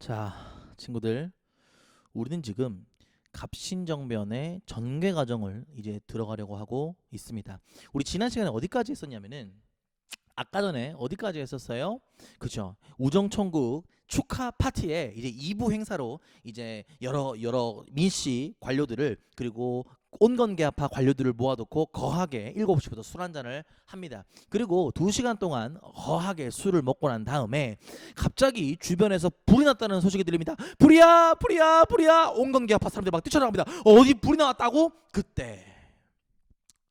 자, 친구들, 우리는 지금 갑신정변의 전개 과정을 이제 들어가려고 하고 있습니다. 우리 지난 시간에 어디까지 했었냐면은 아까 전에 어디까지 했었어요? 그죠? 우정천국 축하 파티에 이제 2부 행사로 이제 여러 민씨 관료들을 그리고 온건계합파 관료들을 모아놓고 거하게 7시부터 술 한잔을 합니다. 그리고 2시간 동안 거하게 술을 먹고 난 다음에 갑자기 주변에서 불이 났다는 소식이 들립니다. 불이야 불이야 불이야. 온건계합파 사람들 막 뛰쳐나갑니다. 어디 불이 나왔다고? 그때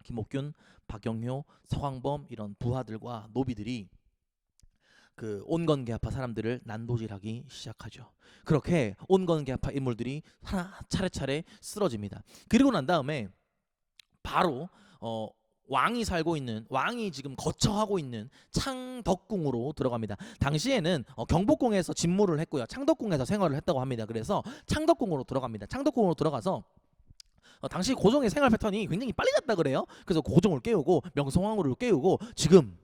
김옥균, 박영효, 서광범 이런 부하들과 노비들이 그 온건계합파 사람들을 난도질하기 시작하죠. 그렇게 온건계합파 인물들이 하나 차례차례 쓰러집니다. 그리고 난 다음에 바로 왕이 살고 있는 왕이 지금 거처하고 있는 창덕궁으로 들어갑니다. 당시에는 경복궁에서 진무를 했고요. 창덕궁에서 생활을 했다고 합니다. 그래서 창덕궁으로 들어갑니다. 창덕궁으로 들어가서 당시 고종의 생활 패턴이 굉장히 빨리 갔다 그래요. 그래서 고종을 깨우고 명성황후를 깨우고 지금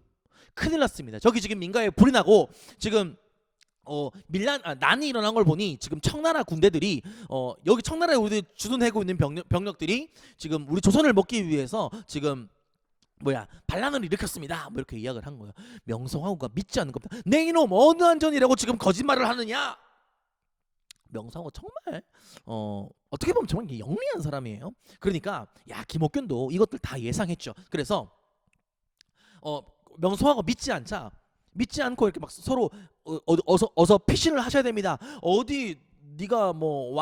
큰일 났습니다. 저기 지금 민가에 불이 나고 지금 난이 일어난 걸 보니 지금 청나라 군대들이 여기 청나라에 우리 주둔하고 있는 병력들이 지금 우리 조선을 먹기 위해서 지금 반란을 일으켰습니다. 뭐 이렇게 이야기를 한 거예요. 명성황후가 믿지 않는 겁니다. 내 이놈 어느 안전이라고 지금 거짓말을 하느냐? 명성황후 정말 어떻게 보면 정말 영리한 사람이에요. 그러니까 야 김옥균도 이것들 다 예상했죠. 그래서 명성황후 믿지 않고 이렇게 막 서로 어서 피신을 하셔야 됩니다. 어디 네가 뭐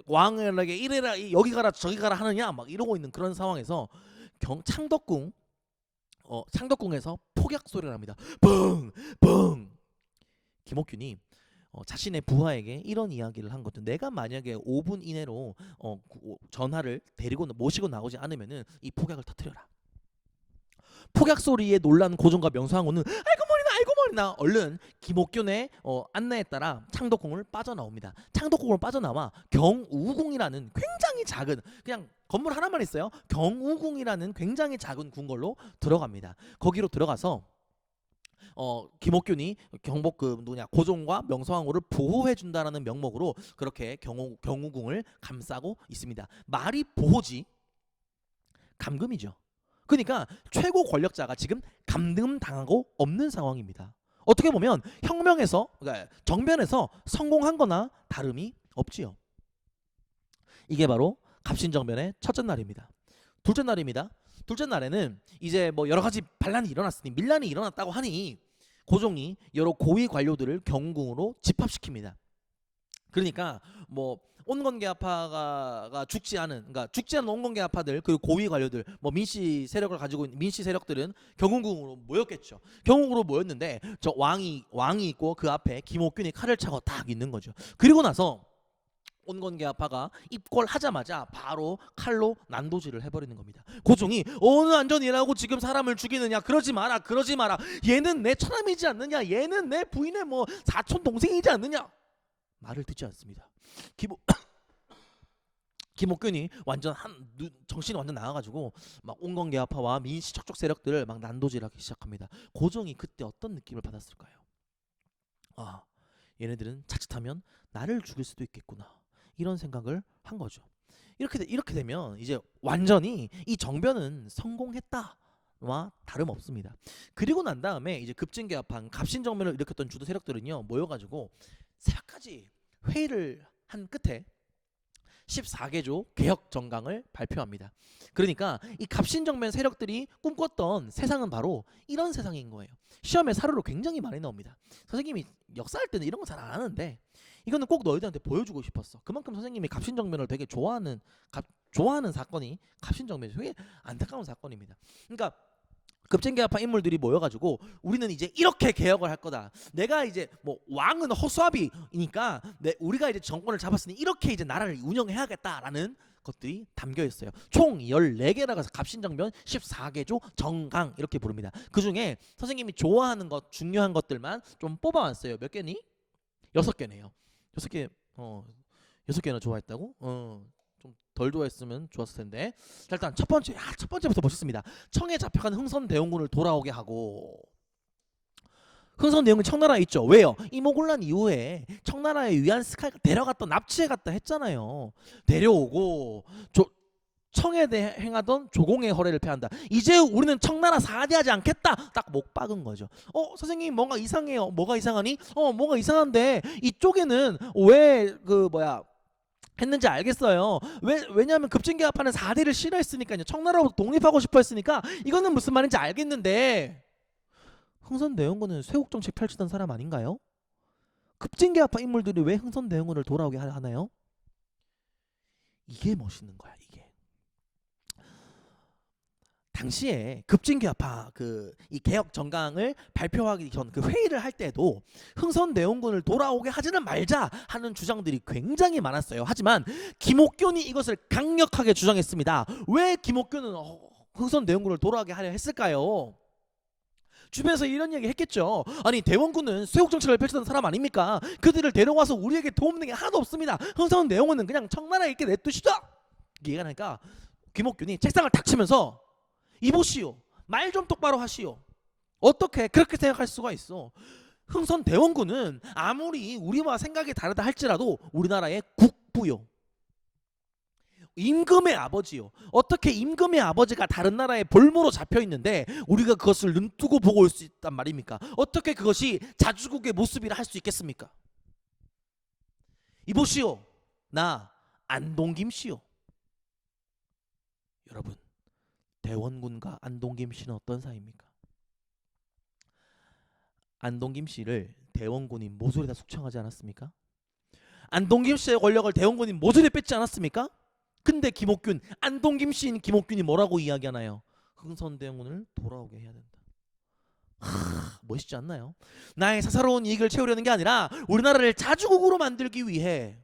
왕에게 이래라 여기 가라 저기 가라 하느냐 막 이러고 있는 그런 상황에서 창덕궁에서 폭약 소리가 납니다. 뻥뻥. 김옥균이 자신의 부하에게 이런 이야기를 한 거죠. 내가 만약에 5분 이내로 전하를 모시고 나오지 않으면은 이 폭약을 터뜨려라. 폭약 소리에 놀란 고종과 명성황후는 아이고 머리나 얼른 김옥균의 안내에 따라 창덕궁을 빠져나옵니다. 창덕궁을 빠져나와 경우궁이라는 굉장히 작은 그냥 건물 하나만 있어요. 경우궁이라는 굉장히 작은 궁궐로 들어갑니다. 거기로 들어가서 김옥균이 고종과 명성황후를 보호해 준다라는 명목으로 그렇게 경우궁을 감싸고 있습니다. 말이 보호지 감금이죠. 그러니까 최고 권력자가 지금 감금당하고 없는 상황입니다. 어떻게 보면 그러니까 정변에서 성공한 거나 다름이 없지요. 이게 바로 갑신정변의 첫째 날입니다. 둘째 날입니다. 둘째 날에는 이제 뭐 여러 가지 반란이 일어났으니 밀란이 일어났다고 하니 고종이 여러 고위 관료들을 경궁으로 집합시킵니다. 그러니까 뭐 온건계합파가 죽지 않은 온건계합파들 그리고 고위 관료들 뭐 민씨 세력을 가지고 있는 민씨 세력들은 경운궁으로 모였겠죠. 경운궁으로 모였는데 저 왕이 있고 그 앞에 김옥균이 칼을 차고 딱 있는 거죠. 그리고 나서 온건계합파가 입궐하자마자 바로 칼로 난도질을 해버리는 겁니다. 고종이 어느 안전이라고 지금 사람을 죽이느냐 그러지 마라 얘는 내 처남이지 않느냐 얘는 내 부인의 뭐 사촌 동생이지 않느냐 말을 듣지 않습니다. 김옥균이 정신이 완전 나가가지고 막 온건계합파와 민씨 척척 세력들을 막 난도질하기 시작합니다. 고종이 그때 어떤 느낌을 받았을까요? 아, 얘네들은 자칫하면 나를 죽일 수도 있겠구나 이런 생각을 한 거죠. 이렇게 되면 이제 완전히 이 정변은 성공했다와 다름없습니다. 그리고 난 다음에 이제 급진계합한 갑신정변을 일으켰던 주도 세력들은요 모여가지고 새벽까지 회의를 한 끝에 14개조 개혁 정강을 발표합니다. 그러니까 이 갑신정변 세력들이 꿈꿨던 세상은 바로 이런 세상인 거예요. 시험에 사료로 굉장히 많이 나옵니다. 선생님이 역사할 때는 이런 거 잘 안 하는데 이거는 꼭 너희들한테 보여주고 싶었어. 그만큼 선생님이 갑신정변을 되게 좋아하는 사건이 갑신정변이 되게 안타까운 사건입니다. 그러니까 급진계합파 인물들이 모여가지고 우리는 이제 이렇게 개혁을 할 거다. 내가 이제 뭐 왕은 허수아비니까 우리가 이제 정권을 잡았으니 이렇게 이제 나라를 운영해야겠다라는 것들이 담겨 있어요. 총 14개라고 해서 갑신정변 14개조 정강 이렇게 부릅니다. 그중에 선생님이 좋아하는 것 중요한 것들만 좀 뽑아왔어요. 몇 개니? 6개네요. 6개 6개나 좋아했다고? 좀 덜 좋아했으면 좋았을 텐데. 자, 일단 첫 번째부터 멋있습니다. 청에 잡혀간 흥선대원군을 돌아오게 하고 흥선 내용은 청나라에 있죠. 왜요? 이모곤란 이후에 청나라의 위안스카이가 데려갔다 납치해갔다 했잖아요. 데려오고 청에 대해 행하던 조공의 허례를 폐한다. 이제 우리는 청나라 사대하지 않겠다. 딱 목 박은 거죠. 선생님 뭔가 이상해요. 뭐가 이상하니? 뭐가 이상한데 이쪽에는 왜 했는지 알겠어요. 왜냐하면 급진개합하는 4대를 싫어했으니까요. 청나라로부터 독립하고 싶어 했으니까 이거는 무슨 말인지 알겠는데 흥선대원군은 쇄국정책 펼치던 사람 아닌가요? 급진개합파 인물들이 왜 흥선대원군을 돌아오게 하나요? 이게 멋있는 거야. 이게 당시에 급진개합파 이 개혁 정강을 발표하기 전 그 회의를 할 때도 흥선대원군을 돌아오게 하지는 말자 하는 주장들이 굉장히 많았어요. 하지만 김옥균이 이것을 강력하게 주장했습니다. 왜 김옥균은 흥선대원군을 돌아오게 하려 했을까요? 주변에서 이런 얘기 했겠죠. 아니 대원군은 쇄국정책을 펼치던 사람 아닙니까? 그들을 데려와서 우리에게 도움되는 게 하나도 없습니다. 흥선대원군은 그냥 청나라에 있게 냅두시죠. 얘기가 나니까 김옥균이 책상을 탁 치면서 이보시오. 말 좀 똑바로 하시오. 어떻게 그렇게 생각할 수가 있어. 흥선대원군은 아무리 우리와 생각이 다르다 할지라도 우리나라의 국부요. 임금의 아버지요. 어떻게 임금의 아버지가 다른 나라에 볼모로 잡혀 있는데 우리가 그것을 눈뜨고 보고 올 수 있단 말입니까? 어떻게 그것이 자주국의 모습이라 할 수 있겠습니까? 이보시오. 나 안동김씨요. 여러분, 대원군과 안동김씨는 어떤 사이입니까? 안동김씨를 대원군이 모조리 다 숙청하지 않았습니까? 안동김씨의 권력을 대원군이 모조리 뺏지 않았습니까? 근데 김옥균, 안동김씨인 김옥균이 뭐라고 이야기하나요? 흥선대원군을 돌아오게 해야 된다. 멋있지 않나요? 나의 사사로운 이익을 채우려는 게 아니라 우리나라를 자주국으로 만들기 위해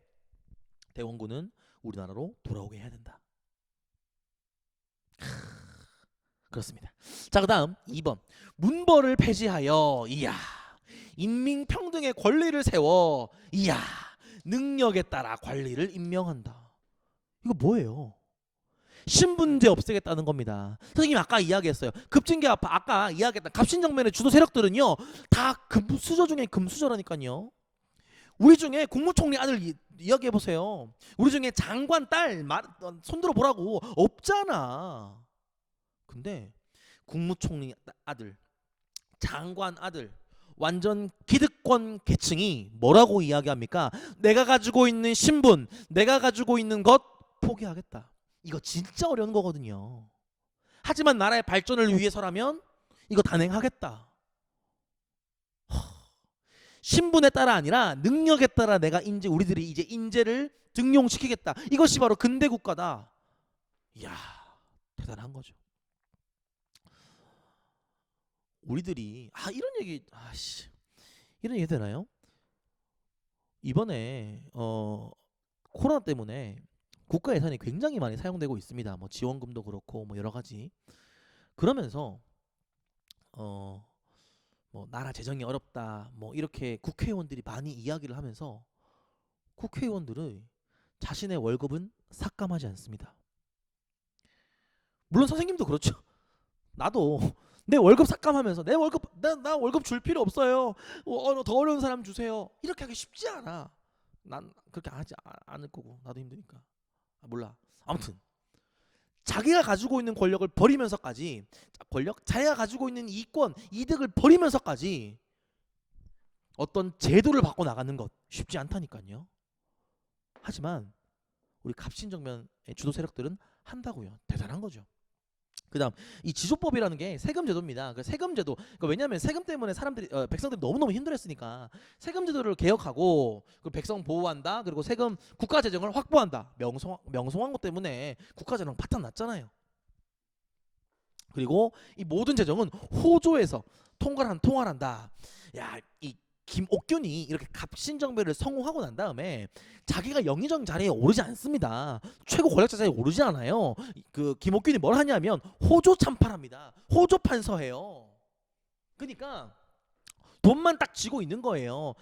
대원군은 우리나라로 돌아오게 해야 된다. 그렇습니다. 자, 그 다음 2번. 문벌을 폐지하여 이야 인민평등의 권리를 세워 이야 능력에 따라 관리를 임명한다. 이거 뭐예요? 신분제 없애겠다는 겁니다. 선생님 아까 이야기했어요. 급진개합파 아까 이야기했던 갑신정변의 주도 세력들은요 다 금수저 중에 금수저라니까요. 우리 중에 국무총리 아들 이야기해보세요. 우리 중에 장관 딸 손들어 보라고 없잖아. 근데 국무총리 아들, 장관 아들, 완전 기득권 계층이 뭐라고 이야기합니까? 내가 가지고 있는 신분, 내가 가지고 있는 것 포기하겠다. 이거 진짜 어려운 거거든요. 하지만 나라의 발전을 위해서라면 이거 단행하겠다. 신분에 따라 아니라 능력에 따라 내가 우리들이 이제 인재를 등용시키겠다. 이것이 바로 근대 국가다. 이야, 대단한 거죠. 우리들이 이런 얘기 되나요? 이번에 코로나 때문에 국가 예산이 굉장히 많이 사용되고 있습니다. 뭐 지원금도 그렇고 뭐 여러 가지. 그러면서 뭐 나라 재정이 어렵다 뭐 이렇게 국회의원들이 많이 이야기를 하면서 국회의원들의 자신의 월급은 삭감하지 않습니다. 물론 선생님도 그렇죠. 나도 내 월급 삭감하면서 나 월급 줄 필요 없어요. 더 어려운 사람 주세요. 이렇게 하기 쉽지 않아. 난 그렇게 하지 않을 거고 나도 힘드니까. 몰라. 아무튼 자기가 가지고 있는 권력을 버리면서까지 자기가 가지고 있는 이권, 이득을 버리면서까지 어떤 제도를 바꿔 나가는 것 쉽지 않다니까요. 하지만 우리 갑신정변의 주도 세력들은 한다고요. 대단한 거죠. 그다음 이 지조법이라는 게 세금 제도입니다. 그 세금 제도. 왜냐하면 세금 때문에 백성들이 너무너무 힘들었으니까 세금 제도를 개혁하고 그 백성 보호한다. 그리고 세금 국가 재정을 확보한다. 명성한 것 때문에 국가 재정 파탄 났잖아요. 그리고 이 모든 재정은 호조에서 통할한다. 야, 이 김옥균이 이렇게 갑신정변을 성공하고 난 다음에 자기가 영의정 자리에 오르지 않습니다. 최고 권력자 자리에 오르지 않아요. 그 김옥균이 뭘 하냐면 호조 참판합니다. 호조 판서해요. 그러니까 돈만 딱 쥐고 있는 거예요.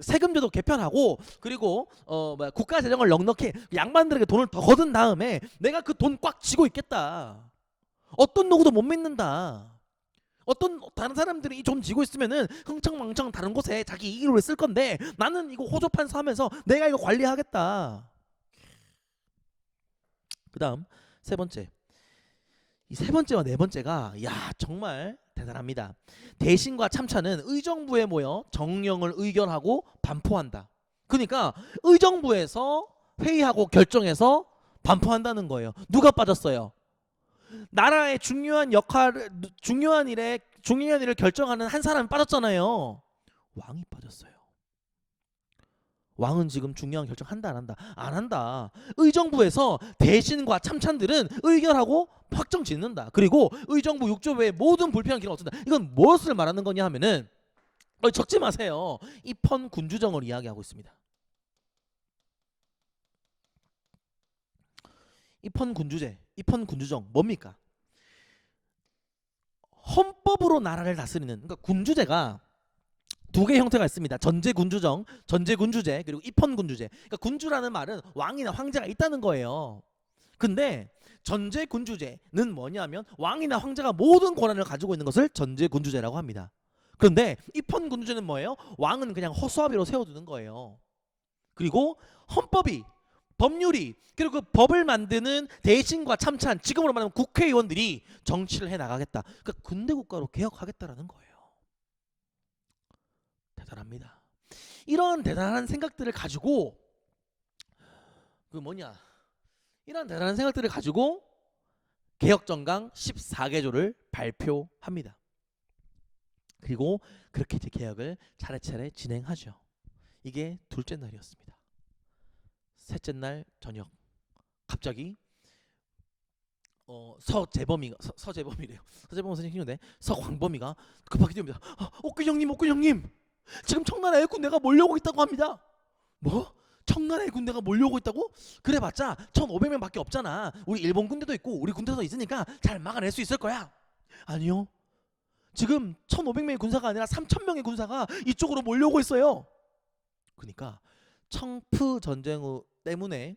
세금제도 개편하고 그리고 국가 재정을 넉넉히 양반들에게 돈을 더 거둔 다음에 내가 그 돈 꽉 쥐고 있겠다. 어떤 누구도 못 믿는다. 어떤 다른 사람들이 이 좀 지고 있으면은 흥청망청 다른 곳에 자기 이익을 쓸 건데 나는 이거 호조판서 하면서 내가 이거 관리하겠다. 그다음 세 번째. 이 세 번째와 네 번째가 야 정말 대단합니다. 대신과 참차는 의정부에 모여 정령을 의결하고 반포한다. 그러니까 의정부에서 회의하고 결정해서 반포한다는 거예요. 누가 빠졌어요? 나라의 중요한 일을 결정하는 한 사람이 빠졌잖아요. 왕이 빠졌어요. 왕은 지금 중요한 결정 한다 안 한다? 안 한다. 의정부에서 대신과 참찬들은 의결하고 확정 짓는다. 그리고 의정부 6조의 모든 불필요한 기능을 없앤다. 이건 무엇을 말하는 거냐 하면은 적지 마세요. 입헌 군주정을 이야기하고 있습니다. 입헌 군주제, 입헌 군주정 뭡니까? 헌법으로 나라를 다스리는 그러니까 군주제가 두 개의 형태가 있습니다. 전제군주정, 전제군주제 그리고 입헌군주제. 그러니까 군주라는 말은 왕이나 황제가 있다는 거예요. 근데 전제군주제는 뭐냐면 왕이나 황제가 모든 권한을 가지고 있는 것을 전제군주제라고 합니다. 그런데 입헌군주제는 뭐예요? 왕은 그냥 허수아비로 세워두는 거예요. 그리고 헌법이 법률이 그리고 그 법을 만드는 대신과 참찬 지금으로 말하면 국회의원들이 정치를 해나가겠다. 그러니까 군대국가로 개혁하겠다라는 거예요. 대단합니다. 이런 대단한 생각들을 가지고 이런 대단한 생각들을 가지고 개혁정강 14개조를 발표합니다. 그리고 그렇게 이제 개혁을 차례차례 진행하죠. 이게 둘째 날이었습니다. 셋째 날 저녁 갑자기 서재범이래요. 서재범 선생님 힘든데 서광범이가 급하게 뛰어옵니다. 옥균형님 지금 청나라의 군대가 몰려오고 있다고 합니다. 뭐? 청나라의 군대가 몰려오고 있다고? 그래봤자 1,500명밖에 없잖아. 우리 일본 군대도 있고 우리 군대도 있으니까 잘 막아낼 수 있을 거야. 아니요. 지금 1,500명의 군사가 아니라 3,000명의 군사가 이쪽으로 몰려오고 있어요. 그러니까 청프 전쟁 때문에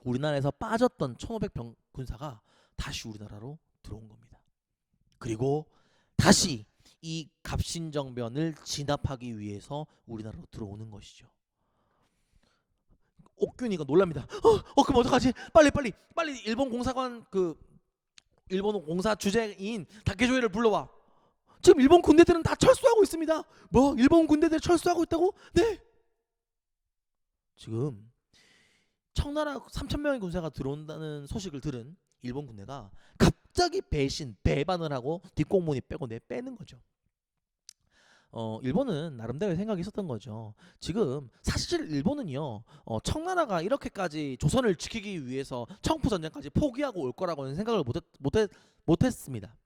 우리나라에서 빠졌던 1,500병 군사가 다시 우리나라로 들어온 겁니다. 그리고 다시 이 갑신정변을 진압하기 위해서 우리나라로 들어오는 것이죠. 옥균이가 놀랍니다. 그럼 어떡하지? 빨리 일본 공사관 일본 공사 주재인 다케조이를 불러와. 지금 일본 군대들은 다 철수하고 있습니다. 뭐? 일본 군대들 철수하고 있다고? 네. 지금 청나라 3,000명의 군사가 들어온다는 소식을 들은 일본 군대가 갑자기 배반을 하고 뒷공무니 빼고 빼는 거죠. 일본은 나름대로의 생각이 있었던 거죠. 지금 사실 일본은요, 청나라가 이렇게까지 조선을 지키기 위해서 청푸 전쟁까지 포기하고 올 거라고는 생각을 못했습니다.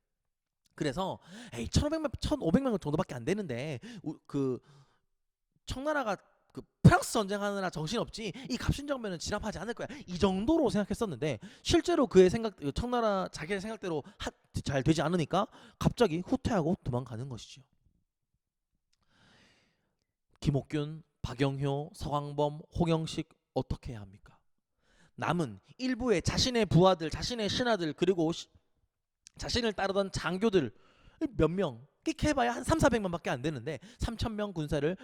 그래서 1,500명 정도밖에 안 되는데 청나라가 프랑스 전쟁하느라 정신없지 이 갑신정변은 진압하지 않을 거야 이 정도로 생각했었는데 실제로 청나라 자기의 생각대로 잘 되지 않으니까 갑자기 후퇴하고 도망가는 것이죠. 김옥균, 박영효, 서광범, 홍영식 어떻게 해야 합니까? 남은 일부의 자신의 부하들, 자신의 신하들 그리고 자신을 따르던 장교들 몇 명 끽해봐야 한 3,400만밖에 안 되는데 3,000명 군사를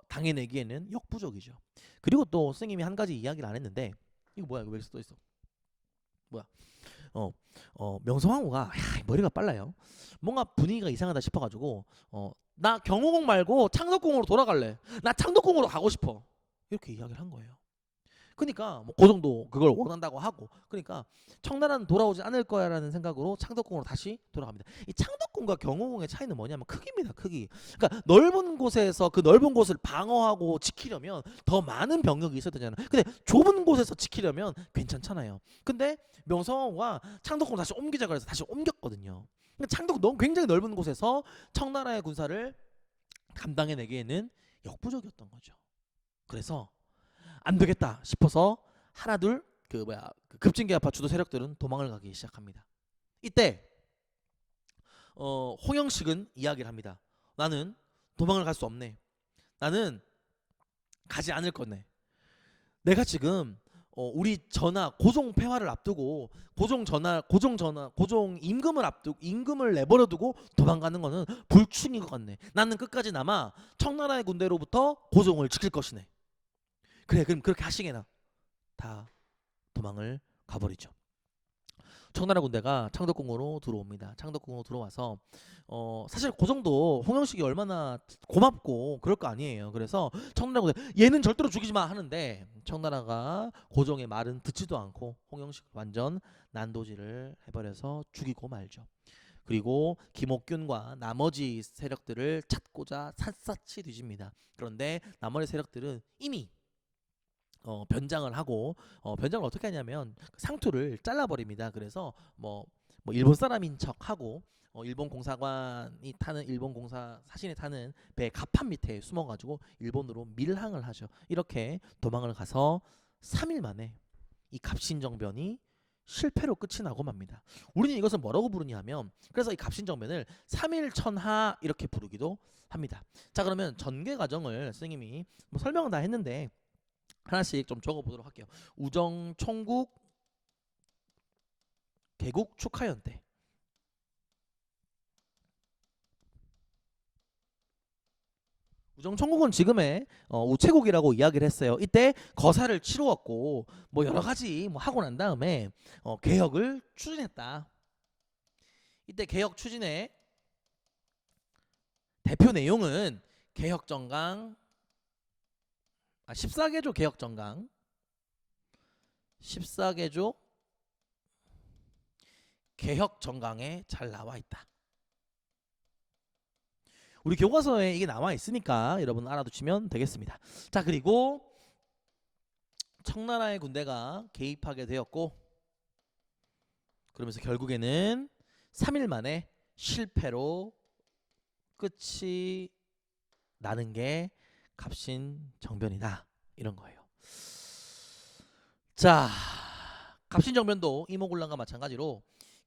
당해내기에는 역부족이죠. 그리고 또 선생님이 한 가지 이야기를 안 했는데 이거 뭐야? 이거 왜 써 있어? 뭐야? 명성황후가 머리가 빨라요. 뭔가 분위기가 이상하다 싶어가지고 나 경호궁 말고 창덕궁으로 돌아갈래. 나 창덕궁으로 가고 싶어. 이렇게 이야기를 한 거예요. 그러니까 그 정도 그걸 원한다고 하고 그러니까 청나라는 돌아오지 않을 거야라는 생각으로 창덕궁으로 다시 돌아갑니다. 이 창덕궁과 경호궁의 차이는 뭐냐면 크기입니다. 크기. 그러니까 넓은 곳에서 그 넓은 곳을 방어하고 지키려면 더 많은 병력이 있어야 되잖아요. 근데 좁은 곳에서 지키려면 괜찮잖아요. 근데 명성황후가 창덕궁 다시 옮기자 그래서 다시 옮겼거든요. 그러니까 창덕궁 너무 굉장히 넓은 곳에서 청나라의 군사를 감당해내기에는 역부족이었던 거죠. 그래서 안 되겠다 싶어서 하나둘 급진계합파 주도 세력들은 도망을 가기 시작합니다. 이때 홍영식은 이야기를 합니다. 나는 도망을 갈 수 없네. 나는 가지 않을 거네. 내가 지금 우리 전하 고종 폐하를 앞두고 고종 임금을 앞두고 임금을 내버려 두고 도망가는 거는 불충인 것 같네. 나는 끝까지 남아 청나라의 군대로부터 고종을 지킬 것이네. 그래, 그럼 그렇게 하시게나. 다 도망을 가버리죠. 청나라 군대가 창덕궁으로 들어옵니다. 창덕궁으로 들어와서 사실 고종도 홍영식이 얼마나 고맙고 그럴 거 아니에요. 그래서 청나라 군대 얘는 절대로 죽이지 마 하는데 청나라가 고종의 말은 듣지도 않고 홍영식 완전 난도질을 해버려서 죽이고 말죠. 그리고 김옥균과 나머지 세력들을 찾고자 샅샅이 뒤집니다. 그런데 나머지 세력들은 이미 변장을 하고 변장을 어떻게 하냐면 상투를 잘라버립니다. 그래서 일본 사람인 척하고 일본 공사관이 타는 일본 공사 사신이 타는 배 갑판 밑에 숨어가지고 일본으로 밀항을 하죠. 이렇게 도망을 가서 3일 만에 이 갑신정변이 실패로 끝이 나고 맙니다. 우리는 이것을 뭐라고 부르냐면 그래서 이 갑신정변을 3일천하 이렇게 부르기도 합니다. 자, 그러면 전개 과정을 선생님이 설명은 다 했는데 하나씩 좀 적어보도록 할게요. 우정, 총국, 개국, 축하연대. 우정, 총국은 지금의 우체국이라고 이야기를 했어요. 이때 거사를 치루었고 여러 가지 하고 난 다음에 개혁을 추진했다. 이때 개혁 추진의 대표 내용은 개혁정강 14개조 개혁정강 14개조 개혁정강에 잘 나와 있다. 우리 교과서에 이게 나와 있으니까 여러분 알아두시면 되겠습니다. 자, 그리고 청나라의 군대가 개입하게 되었고 그러면서 결국에는 3일 만에 실패로 끝이 나는 게 갑신정변이다 이런 거예요. 자, 갑신정변도 이모군란과 마찬가지로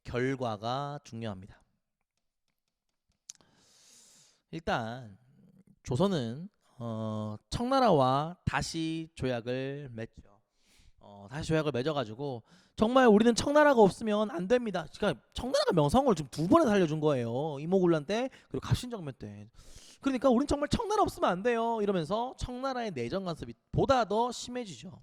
결과가 중요합니다. 일단 조선은 청나라와 다시 조약을 맺죠. 다시 조약을 맺어가지고 정말 우리는 청나라가 없으면 안 됩니다. 그러니까 청나라가 명성을 지금 2번에 살려준 거예요. 이모군란 때 그리고 갑신정변 때. 그러니까 우린 정말 청나라 없으면 안 돼요. 이러면서 청나라의 내정 간섭이 보다 더 심해지죠.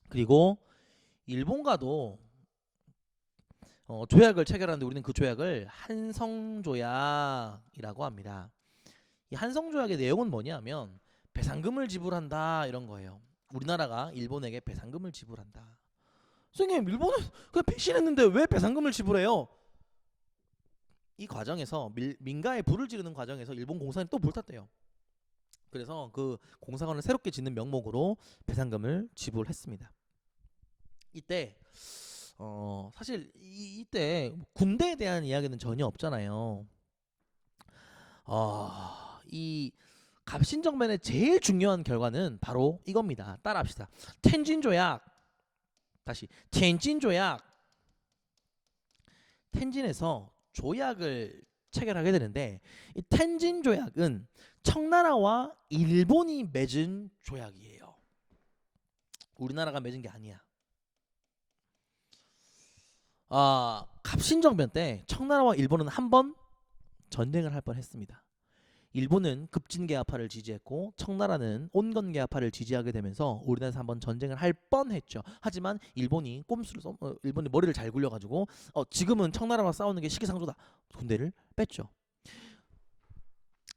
그리고 일본과도 조약을 체결하는데 우리는 그 조약을 한성조약이라고 합니다. 이 한성조약의 내용은 뭐냐면 배상금을 지불한다 이런 거예요. 우리나라가 일본에게 배상금을 지불한다. 선생님, 일본은 그냥 배신했는데 왜 배상금을 지불해요? 이 과정에서 민가에 불을 지르는 과정에서 일본 공사관이 또 불탔대요. 그래서 그 공사관을 새롭게 짓는 명목으로 배상금을 지불했습니다. 이때 사실 이때 군대에 대한 이야기는 전혀 없잖아요. 이 갑신정변의 제일 중요한 결과는 바로 이겁니다. 따라합시다. 텐진조약. 다시 텐진조약. 텐진에서 조약을 체결하게 되는데 이 텐진조약은 청나라와 일본이 맺은 조약이에요. 우리나라가 맺은 게 아니야. 갑신정변 때 청나라와 일본은 한 번 전쟁을 할 뻔했습니다. 일본은 급진개화파를 지지했고 청나라는 온건개화파를 지지하게 되면서 우리나라에서 한번 전쟁을 할 뻔했죠. 하지만 일본이 일본이 머리를 잘 굴려가지고 지금은 청나라와 싸우는 게 시기상조다. 군대를 뺐죠.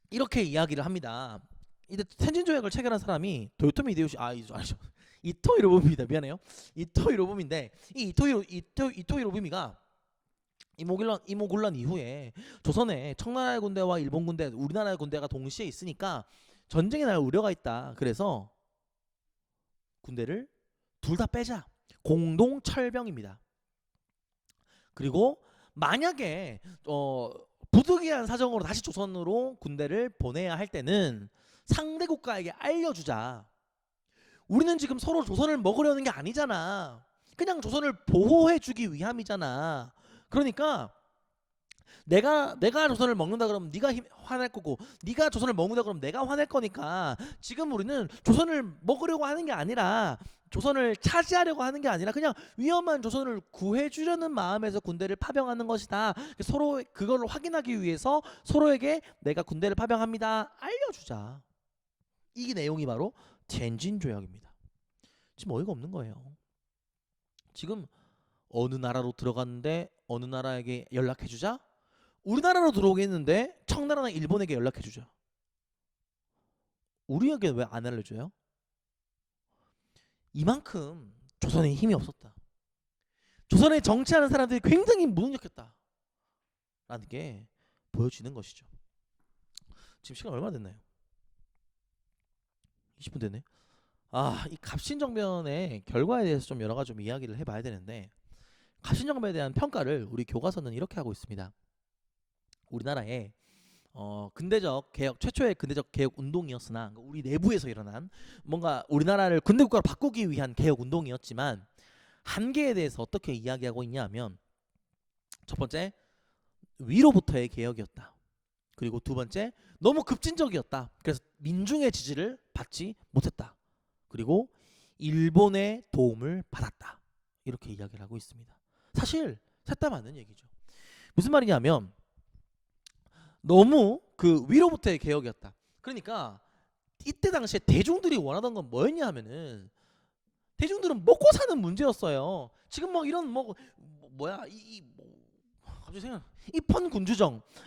이렇게 이야기를 합니다. 이때 텐진조약을 체결한 사람이 도요토미 히데요시 아니죠. 이토 히로부미입니다. 미안해요. 이토 히로부미인데 이 이토 히로부미가 이모군란 이후에 조선에 청나라의 군대와 일본 군대, 우리나라의 군대가 동시에 있으니까 전쟁이 날 우려가 있다. 그래서 군대를 둘 다 빼자. 공동 철병입니다. 그리고 만약에 부득이한 사정으로 다시 조선으로 군대를 보내야 할 때는 상대 국가에게 알려주자. 우리는 지금 서로 조선을 먹으려는 게 아니잖아. 그냥 조선을 보호해주기 위함이잖아. 그러니까 내가 조선을 먹는다 그러면 네가 화낼 거고, 네가 조선을 먹는다 그러면 내가 화낼 거니까 지금 우리는 조선을 먹으려고 하는 게 아니라, 조선을 차지하려고 하는 게 아니라 그냥 위험한 조선을 구해주려는 마음에서 군대를 파병하는 것이다. 서로 그걸 확인하기 위해서 서로에게 내가 군대를 파병합니다 알려주자. 이 내용이 바로 텐진 조약입니다. 지금 어이가 없는 거예요. 지금 어느 나라로 들어갔는데 어느 나라에게 연락해주자. 우리나라로 들어오겠는데 청나라나 일본에게 연락해주자. 우리에게 왜 안 알려줘요? 이만큼 조선에 힘이 없었다. 조선에 정치하는 사람들이 굉장히 무능력했다 라는 게 보여지는 것이죠. 지금 시간 얼마나 됐나요? 20분 됐네. 이 갑신정변의 결과에 대해서 좀 여러 가지 좀 이야기를 해봐야 되는데, 갑신정변에 대한 평가를 우리 교과서는 이렇게 하고 있습니다. 우리나라의 근대적 개혁, 최초의 근대적 개혁 운동이었으나 우리 내부에서 일어난 뭔가 우리나라를 근대국가로 바꾸기 위한 개혁 운동이었지만, 한계에 대해서 어떻게 이야기하고 있냐 하면, 첫 번째 위로부터의 개혁이었다. 그리고 두 번째 너무 급진적이었다. 그래서 민중의 지지를 받지 못했다. 그리고 일본의 도움을 받았다. 이렇게 이야기를 하고 있습니다. 사실 셋 다 맞는 얘기죠. 무슨 말이냐면, 너무 그 위로부터의 개혁이었다. 그러니까 이때 당시에 대중들이 원하던 건 뭐였냐 하면은, 대중들은 먹고 사는 문제였어요. 지금 뭐 이런 뭐야 갑자기 생각,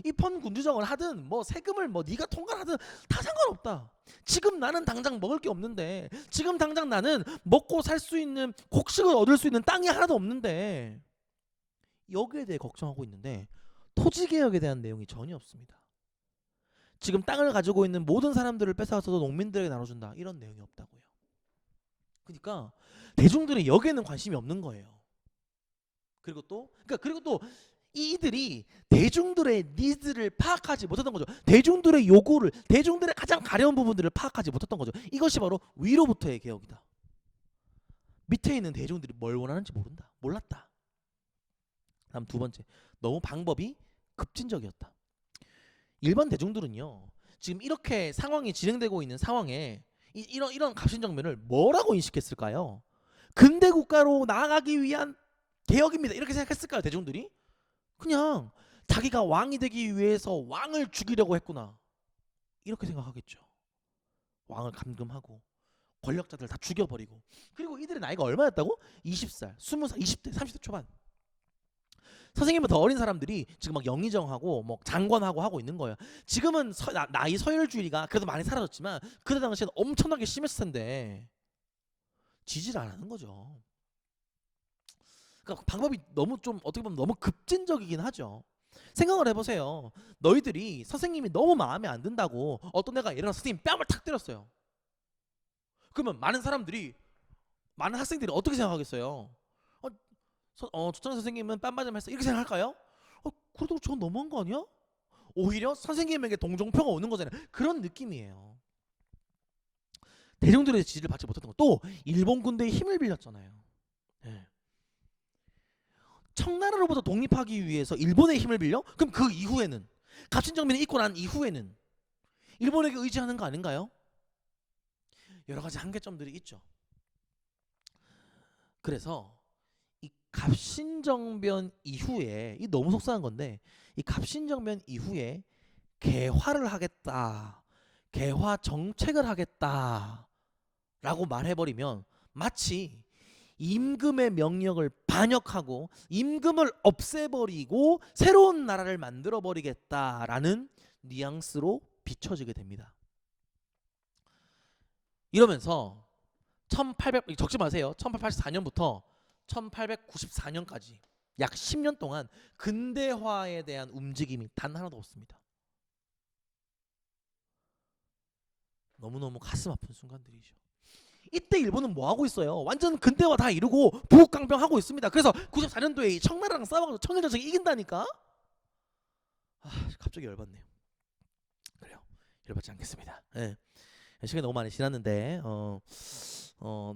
입헌군주정을 하든 뭐 세금을 뭐 네가 통과하든 다 상관없다. 지금 나는 당장 먹을 게 없는데, 지금 당장 나는 먹고 살 수 있는 곡식을 얻을 수 있는 땅이 하나도 없는데, 여기에 대해 걱정하고 있는데 토지 개혁에 대한 내용이 전혀 없습니다. 지금 땅을 가지고 있는 모든 사람들을 뺏어와서도 농민들에게 나눠준다, 이런 내용이 없다고요. 그러니까 대중들이 여기에는 관심이 없는 거예요. 그리고 또 이들이 대중들의 니즈를 파악하지 못했던 거죠. 대중들의 요구를, 대중들의 가장 가려운 부분들을 파악하지 못했던 거죠. 이것이 바로 위로부터의 개혁이다. 밑에 있는 대중들이 뭘 원하는지 몰랐다. 다음 두 번째, 너무 방법이 급진적이었다. 일반 대중들은요, 지금 이렇게 상황이 진행되고 있는 상황에 이런 갑신정변을 뭐라고 인식했을까요? 근대 국가로 나아가기 위한 개혁입니다, 이렇게 생각했을까요? 대중들이 그냥 자기가 왕이 되기 위해서 왕을 죽이려고 했구나, 이렇게 생각하겠죠. 왕을 감금하고 권력자들 다 죽여버리고. 그리고 이들의 나이가 얼마였다고? 20살, 20살, 20대, 30대 초반. 선생님은 더 어린 사람들이 지금 막 영의정하고 뭐 장관하고 하고 있는 거예요. 지금은 나이 서열주의가 그래도 많이 사라졌지만, 그때 당시에는 엄청나게 심했을 텐데 지지를 안 하는 거죠. 그러니까 방법이 너무 좀 어떻게 보면 너무 급진적이긴 하죠. 생각을 해보세요. 너희들이 선생님이 너무 마음에 안 든다고 어떤 애가 예를 들어 선생님 뺨을 탁 때렸어요. 그러면 많은 학생들이 어떻게 생각하겠어요? 조찬 선생님은 뺨 맞으면 했어, 이렇게 생각할까요? 그래도 저건 너무한 거 아니야? 오히려 선생님에게 동정표가 오는 거잖아요. 그런 느낌이에요. 대중들의 지지를 받지 못했던 거. 또 일본 군대의 힘을 빌렸잖아요. 네. 청나라로부터 독립하기 위해서 일본의 힘을 빌려? 그럼 그 이후에는, 갑신정변이 있고 난 이후에는 일본에게 의지하는 거 아닌가요? 여러 가지 한계점들이 있죠. 그래서 이 갑신정변 이후에, 이 너무 속상한 건데, 이 갑신정변 이후에 개화를 하겠다, 개화 정책을 하겠다 라고 말해버리면 마치 임금의 명령을 반역하고 임금을 없애버리고 새로운 나라를 만들어버리겠다라는 뉘앙스로 비춰지게 됩니다. 이러면서 1800, 적지 마세요. 1884년부터 1894년까지 약 10년 동안 근대화에 대한 움직임이 단 하나도 없습니다. 너무너무 가슴 아픈 순간들이죠. 이때 일본은 뭐 하고 있어요? 완전 근대화 다 이루고 부국강병하고 있습니다. 그래서 94년도에 청나라랑 싸워서 청일전쟁이 이긴다니까. 갑자기 열받네요. 그래요, 열받지 않겠습니다. 네. 시간이 너무 많이 지났는데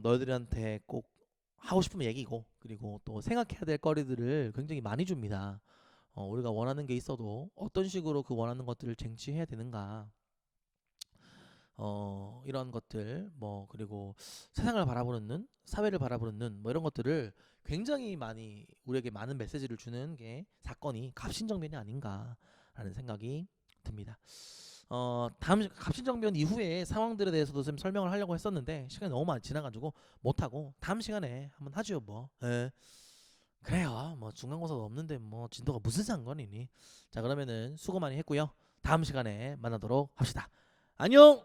너희들한테 꼭 하고 싶은 얘기고, 그리고 또 생각해야 될 거리들을 굉장히 많이 줍니다. 우리가 원하는 게 있어도 어떤 식으로 그 원하는 것들을 쟁취해야 되는가, 이런 것들, 뭐 그리고 세상을 바라보는 눈, 사회를 바라보는 눈, 뭐 이런 것들을 굉장히 많이 우리에게 많은 메시지를 주는 게 사건이 갑신정변이 아닌가라는 생각이 듭니다. 다음 갑신정변 이후에 상황들에 대해서도 좀 설명을 하려고 했었는데 시간이 너무 많이 지나가지고 못하고 다음 시간에 한번 하죠 뭐. 예. 그래요. 뭐 중간고사도 없는데 뭐 진도가 무슨 상관이니. 자, 그러면은 수고 많이 했고요. 다음 시간에 만나도록 합시다. 안녕.